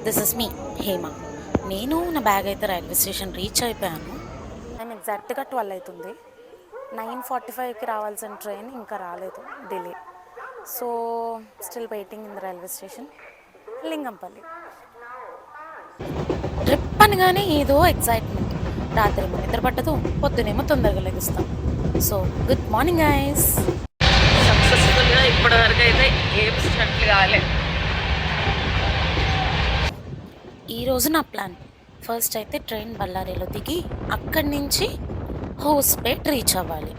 This is మీ హేమ. నేను నా bag అయితే రైల్వే స్టేషన్ రీచ్ అయిపోయాను. టైం ఎగ్జాక్ట్గా 12 అవుతుంది. 9:45కి రావాల్సిన ట్రైన్ ఇంకా రాలేదు, delay. So still waiting in the railway station Lingampally. Trip అనగానే ఏదో ఎక్సైట్మెంట్. రాత్రేమో నిద్ర పట్టదు, పొద్దునేమో తొందరగా లెగుస్తాం. So good morning guys. సక్సెస్ఫుల్గా ఇప్పటివరకు అయితే ఏం స్టంట్లు కాలేదు. ఈరోజు నా ప్లాన్ ఫస్ట్ అయితే ట్రైన్ బళ్ళారిలో దిగి అక్కడి నుంచి హౌస్పేట్ రీచ్ అవ్వాలి.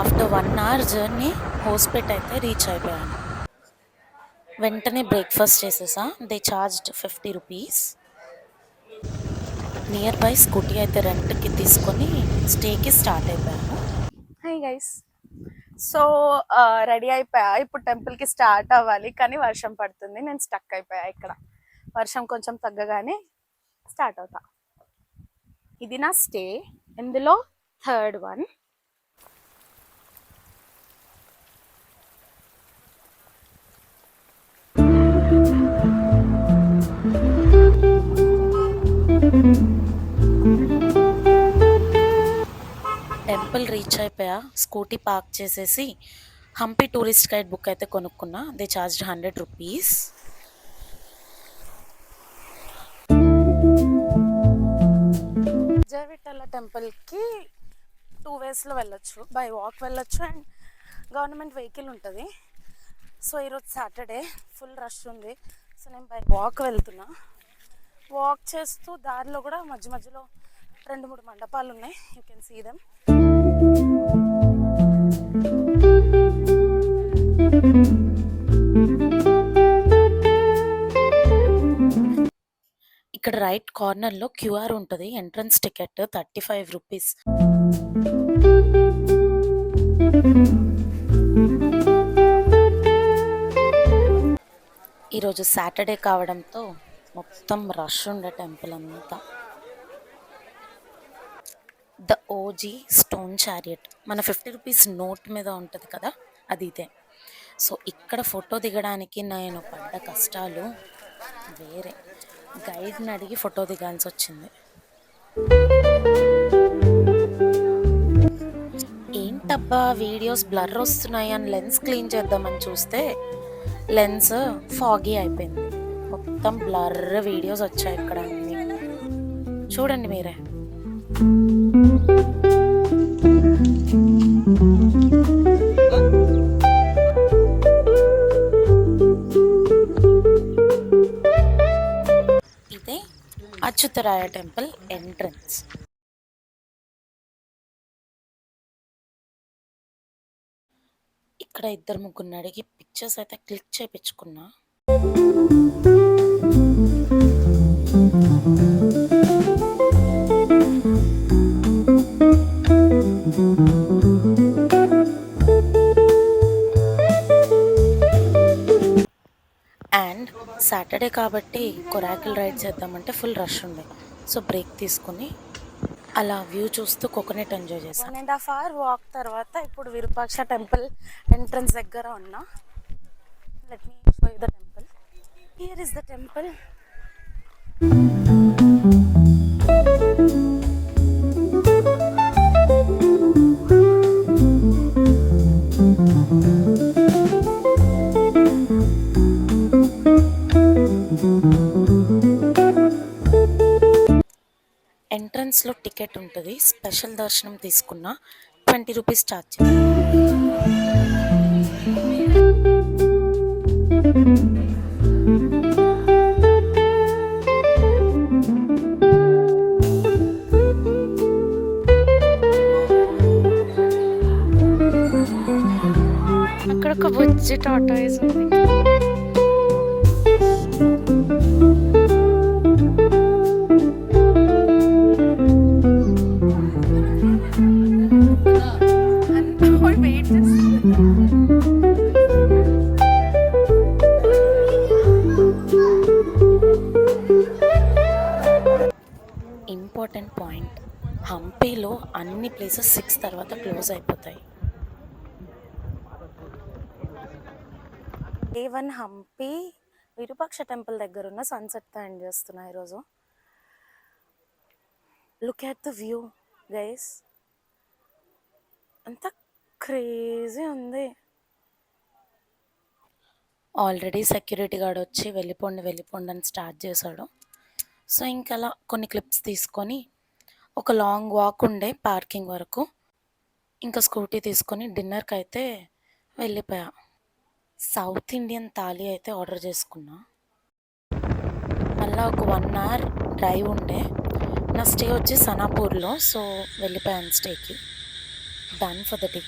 ఆఫ్టర్ 1 hour జర్నీ హౌస్పేట్ అయితే రీచ్ అయిపోయాను. వెంటనే బ్రేక్ఫాస్ట్ చేసేసా. They charged 50 rupees. Near by scooty అయితే రెంట్కి తీసుకొని స్టేకి స్టార్ట్ అయిపోయాను. హై గైస్, సో రెడీ అయిపోయా. ఇప్పుడు టెంపుల్కి స్టార్ట్ అవ్వాలి, కానీ వర్షం పడుతుంది. నేను స్టక్ అయిపోయా ఇక్కడ. వర్షం కొంచెం తగ్గగానే స్టార్ట్ అవుతా. ఇది నా స్టే, ఇందులో 3rd one. టెంపుల్ రీచ్ అయిపోయా. స్కూటీ పార్క్ చేసేసి హంపి టూరిస్ట్ గైడ్ బుక్ అయితే కొనుక్కున్నా. They charged 100 rupees. జయవిఠల టెంపుల్కి 2 waysలో వెళ్ళొచ్చు. బై వాక్ వెళ్ళొచ్చు అండ్ గవర్నమెంట్ వెహికల్ ఉంటుంది. సో ఈరోజు సాటర్డే, ఫుల్ రష్ ఉంది. సో నేను బై వాక్ వెళ్తున్నా. వాక్ చేస్తూ దారిలో కూడా మధ్య మధ్యలో 2-3 మండపాలు ఉన్నాయి. You can see them. ఇక్కడ రైట్ కార్నర్లో క్యూఆర్ ఉంటుంది. Entrance ticket 35 rupees. ఈరోజు సాటర్డే కావడంతో మొత్తం రష్ ఉండే టెంపుల్ అంతా. ద ఓజీ స్టోన్ చారియట్ మన 50 రూపీస్ నోట్ మీద ఉంటుంది కదా, అది ఇదే. సో ఇక్కడ ఫోటో దిగడానికి నేను పడ్డ కష్టాలు వేరే. గైడ్ని అడిగి ఫోటో దిగాల్సి వచ్చింది. ఏంటబ్బా వీడియోస్ బ్లర్ వస్తున్నాయి అని లెన్స్ క్లీన్ చేద్దామని చూస్తే లెన్స్ ఫాగీ అయిపోయింది. మొత్తం బ్లర్ వీడియోస్ వచ్చాయి ఇక్కడ అన్నీ. చూడండి మీరే. ఇదే అచ్యుతరాయ టెంపుల్ ఎంట్రన్స్. ఇక్కడ 2-3 అడిగి పిక్చర్స్ అయితే క్లిక్ చేయించుకున్నా. అండ్ సాటర్డే కాబట్టి కొరాకిల్ రైడ్ చేద్దామంటే ఫుల్ రష్ ఉంది. సో బ్రేక్ తీసుకుని అలా వ్యూ చూస్తూ కోకోనట్ ఎంజాయ్ చేశాను. 1.5 hour వాక్ తర్వాత ఇప్పుడు విరూపాక్ష టెంపుల్ ఎంట్రన్స్ దగ్గర ఉన్నా. Let me show you the temple. Here is the temple. ఎంట్రన్స్లో టికెట్ ఉంటుంది. స్పెషల్ దర్శనం తీసుకున్నా. 20 రూపీస్ ఛార్జ్ చేయాలి. అక్కడ ఒక బుజ్జి టాటాయిస్ ఉంది. ప్లేసెస్ 6 తర్వాత క్లోజ్ అయిపోతాయి. A1 హంపి విరూపాక్ష టెంపుల్ దగ్గర ఉన్న సన్సెట్తో ఎండ్ చేస్తున్నా ఈరోజు. Look at the view guys, అంత క్రేజీ ఉంది. ఆల్రెడీ సెక్యూరిటీ గార్డ్ వచ్చి వెళ్ళిపోండి అని స్టార్ట్ చేశాడు. సో ఇంకలా కొన్ని క్లిప్స్ తీసుకొని ఒక లాంగ్ వాక్ ఉండే పార్కింగ్ వరకు, ఇంకా స్కూటీ తీసుకొని డిన్నర్కి అయితే వెళ్ళిపోయా. సౌత్ ఇండియన్ థాలీ అయితే ఆర్డర్ చేసుకున్నా. మళ్ళీ ఒక 1 అవర్ డ్రైవ్ ఉండే. నా స్టే వచ్చి సనాపూర్లో, సో వెళ్ళిపోయాను స్టేకి. Done for the day.